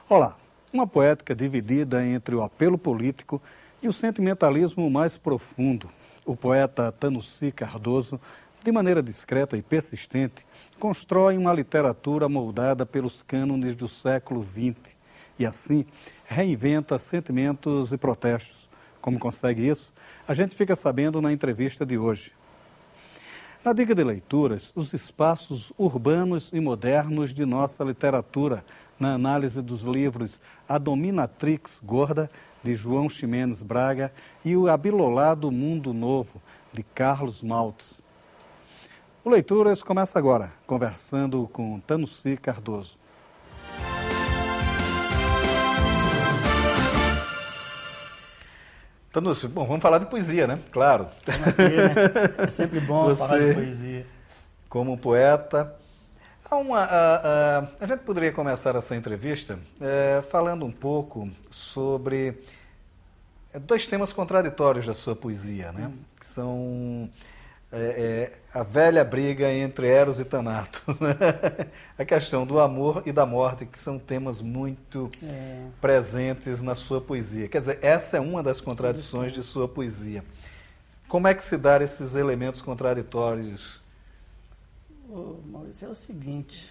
Olá, uma poética dividida entre o apelo político e o sentimentalismo mais profundo. O poeta Tanucy Cardoso, de maneira discreta e persistente, constrói uma literatura moldada pelos cânones do século XX e, assim, reinventa sentimentos e protestos. Como consegue isso? A gente fica sabendo na entrevista de hoje. Na dica de leituras, os espaços urbanos e modernos de nossa literatura, na análise dos livros A Dominatrix Gorda, de João Ximenes Braga, e O Abilolado Mundo Novo, de Carlos Maltz. O Leituras começa agora, conversando com Tanucy Cardoso. Tanucy, bom, vamos falar de poesia, né? Claro. É sempre bom falar de poesia. Como poeta, a gente poderia começar essa entrevista falando um pouco sobre dois temas contraditórios da sua poesia, né? Que são a velha briga entre Eros e Thanatos, né? A questão do amor e da morte, que são temas muito presentes na sua poesia. Quer dizer, essa é uma das contradições de sua poesia. Como é que se dá esses elementos contraditórios? Maurício, é o seguinte,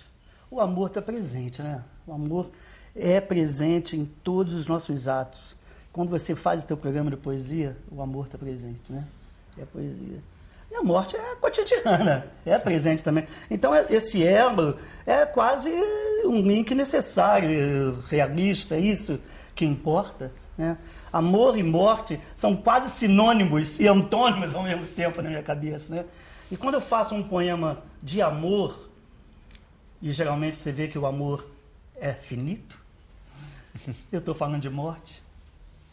o amor está presente, né? O amor é presente em todos os nossos atos. Quando você faz o teu programa de poesia, o amor está presente, né? É poesia. E a morte é cotidiana, é presente também. Então, esse elo é quase um link necessário, realista, é isso que importa, né? Amor e morte são quase sinônimos e antônimos ao mesmo tempo na minha cabeça, né? E quando eu faço um poema de amor, e geralmente você vê que o amor é finito, eu estou falando de morte,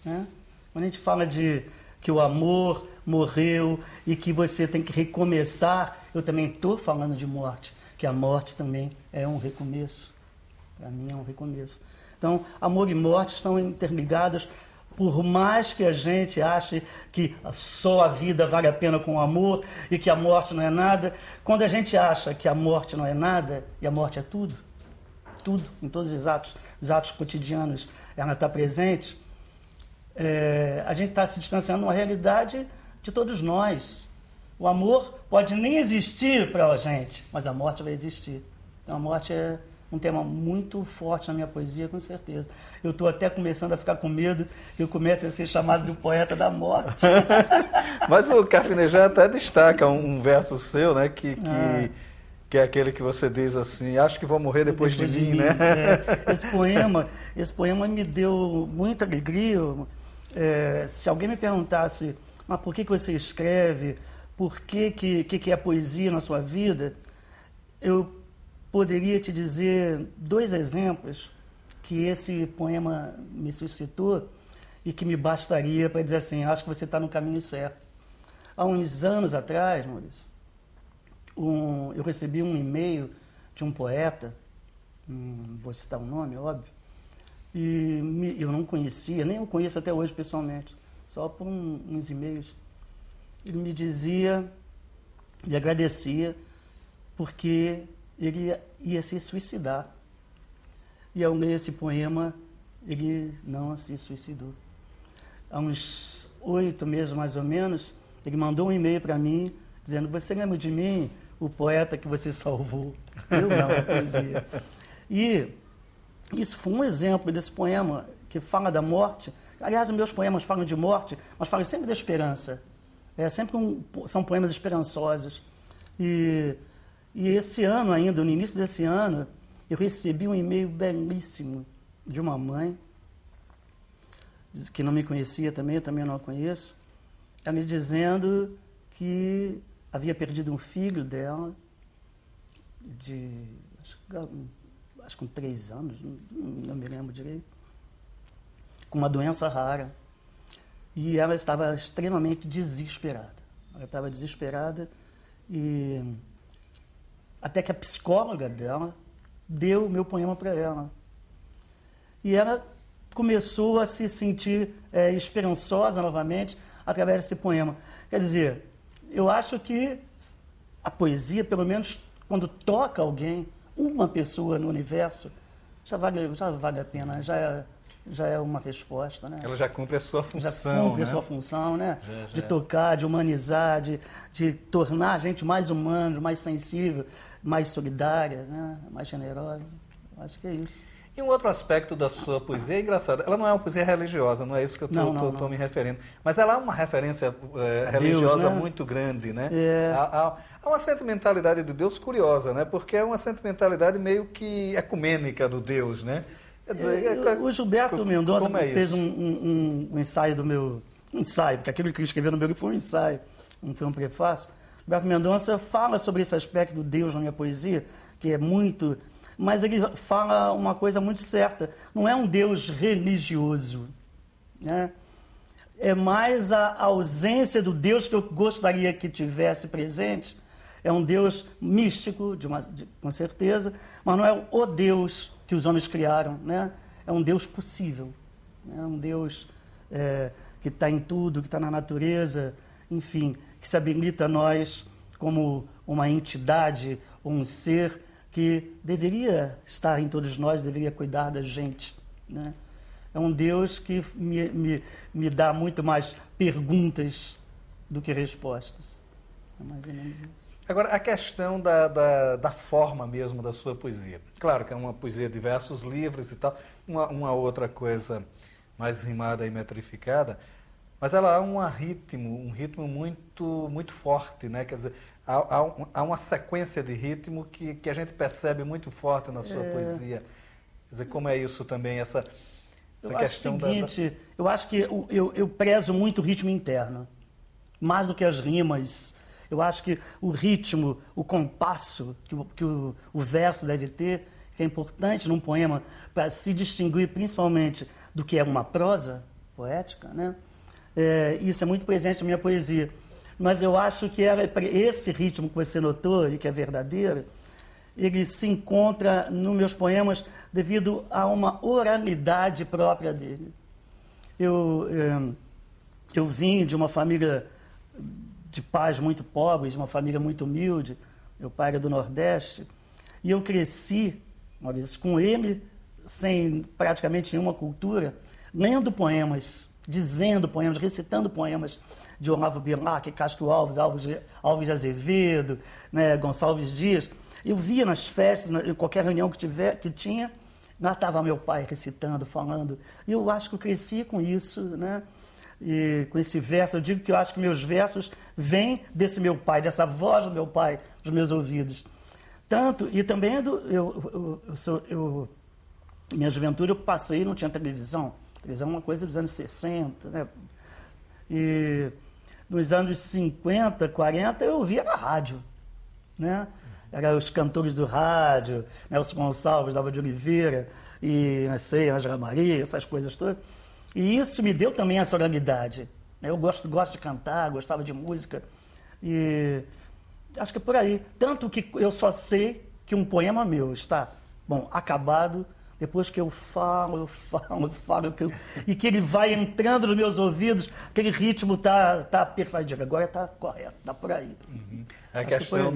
né? Quando a gente fala de que o amor morreu e que você tem que recomeçar, eu também estou falando de morte, que a morte também é um recomeço. Para mim é um recomeço. Então, amor e morte estão interligadas, por mais que a gente ache que só a vida vale a pena com o amor e que a morte não é nada, quando a gente acha que a morte não é nada e a morte é tudo, em todos os atos cotidianos, ela está presente, a gente está se distanciando de uma realidade de todos nós. O amor pode nem existir para a gente, mas a morte vai existir. Então, a morte é um tema muito forte na minha poesia, com certeza. Eu estou até começando a ficar com medo que eu comece a ser chamado de poeta da morte. Mas o Carpinejar até destaca um verso seu, né, que é aquele que você diz assim, acho que vou morrer depois de mim, né? Esse poema me deu muita alegria. Se alguém me perguntasse, mas por que você escreve, por que é poesia na sua vida, eu poderia te dizer dois exemplos que esse poema me suscitou e que me bastaria para dizer assim, acho que você está no caminho certo. Há uns anos atrás, Maurício, eu recebi um e-mail de um poeta, vou citar o nome, óbvio, e eu não conhecia, nem o conheço até hoje pessoalmente, só por uns e-mails. Ele me dizia, me agradecia, porque ele ia se suicidar. E ao ler esse poema, ele não se suicidou. Há uns 8 meses, mais ou menos, ele mandou um e-mail para mim, dizendo, você lembra de mim, o poeta que você salvou? Eu não, a poesia. E isso foi um exemplo desse poema que fala da morte. Aliás, os meus poemas falam de morte, mas falam sempre da esperança. São poemas esperançosos. E esse ano ainda, no início desse ano, eu recebi um e-mail belíssimo de uma mãe, que não me conhecia também, eu também não a conheço, ela me dizendo que havia perdido um filho dela, acho que com 3 anos, não me lembro direito, com uma doença rara. E ela estava extremamente desesperada. Ela estava desesperada e até que a psicóloga dela deu o meu poema para ela. E ela começou a se sentir esperançosa novamente através desse poema. Quer dizer, eu acho que a poesia, pelo menos quando toca alguém, uma pessoa no universo, já vale a pena, já é uma resposta, né? Ela já cumpre a sua função, já cumpre a sua função, né? De tocar, de humanizar, de tornar a gente mais humano, mais sensível, mais solidária, né? Mais generosa. Acho que é isso. E um outro aspecto da sua poesia é engraçado. Ela não é uma poesia religiosa, não é isso que eu estou me referindo. Mas ela é uma referência religiosa Deus, né? muito grande, né? É. Há uma sentimentalidade de Deus curiosa, né? Porque é uma sentimentalidade meio que ecumênica do Deus, né? Quer dizer, o Gilberto Mendonça fez isso? um ensaio do meu... Um ensaio, porque aquilo que ele escreveu no meu livro foi um ensaio, não foi um prefácio. Gilberto Mendonça fala sobre esse aspecto do Deus na minha poesia, que é muito... Mas ele fala uma coisa muito certa. Não é um Deus religioso, né? É mais a ausência do Deus que eu gostaria que tivesse presente. É um Deus místico, com certeza, mas não é o Deus que os homens criaram, né? É um Deus possível. É um Deus que está em tudo, que está na natureza, enfim, que se habilita a nós como uma entidade, um ser que deveria estar em todos nós, deveria cuidar da gente, né? É um Deus que me dá muito mais perguntas do que respostas. É mais ou menos isso. Agora, a questão da forma mesmo da sua poesia. Claro que é uma poesia de versos livres e tal, uma outra coisa mais rimada e metrificada, mas ela há um ritmo muito, muito forte, né? Quer dizer, há uma sequência de ritmo que a gente percebe muito forte na sua poesia. Quer dizer, como é isso também, essa questão eu acho que eu prezo muito o ritmo interno, mais do que as rimas. Eu acho que o ritmo, o compasso que o verso deve ter, que é importante num poema para se distinguir principalmente do que é uma prosa poética, né? Isso é muito presente na minha poesia. Mas eu acho que esse ritmo que você notou e que é verdadeiro, ele se encontra nos meus poemas devido a uma oralidade própria dele. Eu vim de uma família de pais muito pobres, de uma família muito humilde. Meu pai era do Nordeste. E eu cresci, Maurício, com ele, sem praticamente nenhuma cultura, lendo poemas, dizendo poemas, recitando poemas de Olavo Bilac, Castro Alves, Alves de Azevedo, né, Gonçalves Dias. Eu via nas festas, em qualquer reunião que tinha, lá estava meu pai recitando, falando. E eu acho que eu cresci com isso, né? E com esse verso, eu digo que eu acho que meus versos vêm desse meu pai, dessa voz do meu pai, dos meus ouvidos. Tanto, e também minha juventude eu passei, não tinha televisão. Televisão é uma coisa dos anos 60, né? E nos anos 50, 40, eu ouvia na rádio, né? Eram os cantores do rádio, Nelson Gonçalves, Dalva de Oliveira, e, não sei, Ângela Maria, essas coisas todas. E isso me deu também essa oralidade. Eu gosto de cantar, gostava de música. E acho que é por aí. Tanto que eu só sei que um poema meu está, acabado, depois que eu falo, e que ele vai entrando nos meus ouvidos, aquele ritmo tá perfeito. Agora está correto, está por aí. Uhum. A questão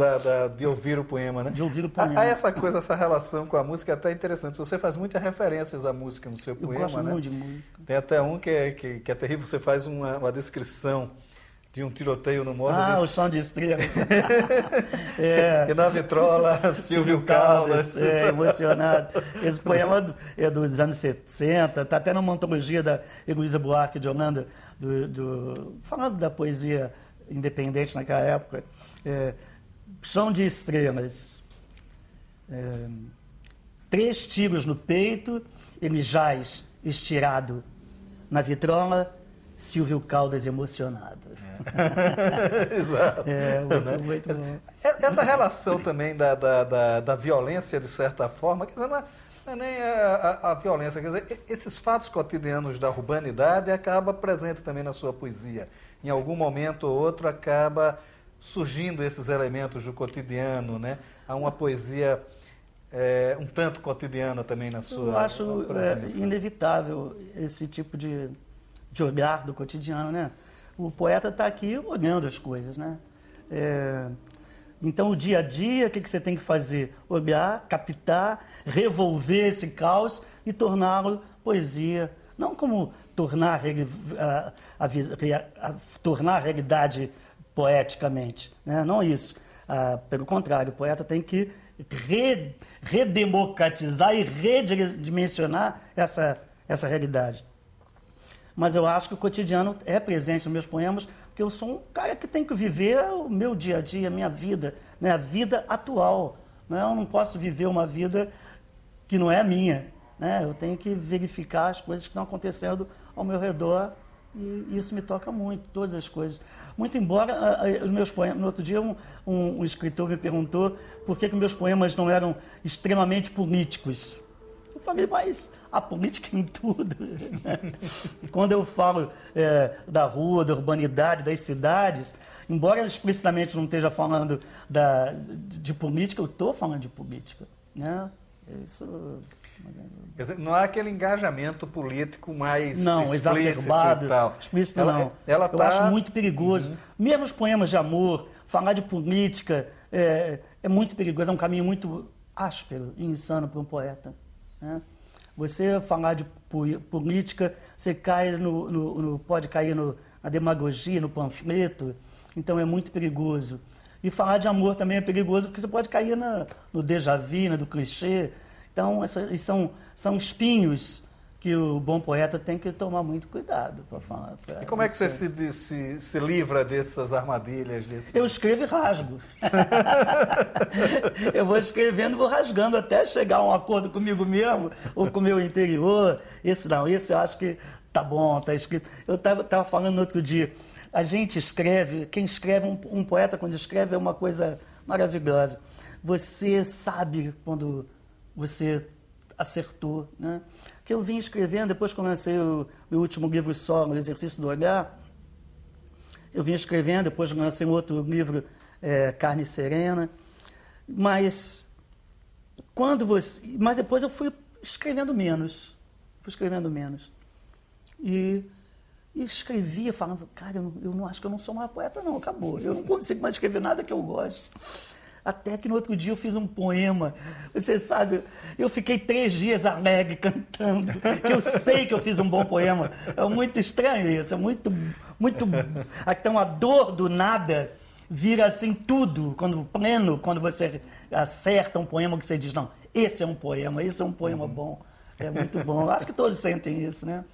de ouvir o poema, né? De ouvir o poema. Há essa relação com a música é até interessante. Você faz muitas referências à música no seu poema, né? Eu gosto muito de música. Tem até um que é terrível, você faz uma descrição de um tiroteio no Morro. O Som de Estrela. E na vitrola, Silvio Caldas. Emocionado. Esse poema é dos anos 60, está até numa antologia da Heloísa Buarque de Holanda, falando da poesia independente naquela época. Chão de estrelas. 3 tiros no peito, ele jaz estirado na vitrola, Silvio Caldas emocionado. Exato. Muito bom. Essa relação também da violência, de certa forma, quer dizer, não é nem a violência, quer dizer, esses fatos cotidianos da urbanidade acaba presente também na sua poesia. Em algum momento ou outro acaba surgindo esses elementos do cotidiano, né? Há uma poesia um tanto cotidiana também na sua presença. Eu acho inevitável esse tipo de olhar do cotidiano, né? O poeta está aqui olhando as coisas, né? Então, o dia a dia, o que você tem que fazer? Olhar, captar, revolver esse caos e torná-lo poesia. Não como tornar tornar a realidade poeticamente, né? Não isso. Pelo contrário, o poeta tem que redemocratizar e redimensionar essa realidade. Mas eu acho que o cotidiano é presente nos meus poemas, porque eu sou um cara que tem que viver o meu dia a dia, a minha vida, né? A vida atual. Né? Eu não posso viver uma vida que não é minha. Né? Eu tenho que verificar as coisas que estão acontecendo ao meu redor e isso me toca muito, todas as coisas. Muito embora os meus poemas... No outro dia, um escritor me perguntou por que meus poemas não eram extremamente políticos. Eu falei, mas a política em tudo. Quando eu falo da rua, da urbanidade, das cidades, embora eu explicitamente não esteja falando de política, eu estou falando de política. Né? Isso... Quer dizer, não há aquele engajamento político mais não, exacerbado, e tal. Explícito não. Eu acho muito perigoso. Mesmo os poemas de amor, falar de política é muito perigoso, é um caminho muito áspero e insano para um poeta. Né? Você falar de política, você cai pode cair na demagogia, no panfleto, então é muito perigoso. E falar de amor também é perigoso, porque você pode cair no déjà vu, do clichê. Então, são espinhos que o bom poeta tem que tomar muito cuidado para falar. E como é que você se livra dessas armadilhas? Eu escrevo e rasgo. Eu vou escrevendo e vou rasgando até chegar a um acordo comigo mesmo ou com o meu interior. Esse eu acho que tá bom, tá escrito. Eu estava falando no outro dia, a gente escreve, quem escreve, um poeta quando escreve é uma coisa maravilhosa. Você sabe quando você acertou, né? Que eu vim escrevendo, depois que eu lancei o meu último livro solo, O Exercício do Olhar, eu vim escrevendo, depois lancei um outro livro, Carne Serena, mas depois eu fui escrevendo menos, e escrevia falando, cara, eu não acho que eu não sou mais poeta não, acabou, eu não consigo mais escrever nada que eu gosto. Até que no outro dia eu fiz um poema. Você sabe, eu fiquei 3 dias alegre cantando, que eu sei que eu fiz um bom poema. É muito estranho isso, é muito... Então a dor do nada vira assim tudo, quando você acerta um poema que você diz, não, esse é um poema bom, é muito bom. Acho que todos sentem isso, né?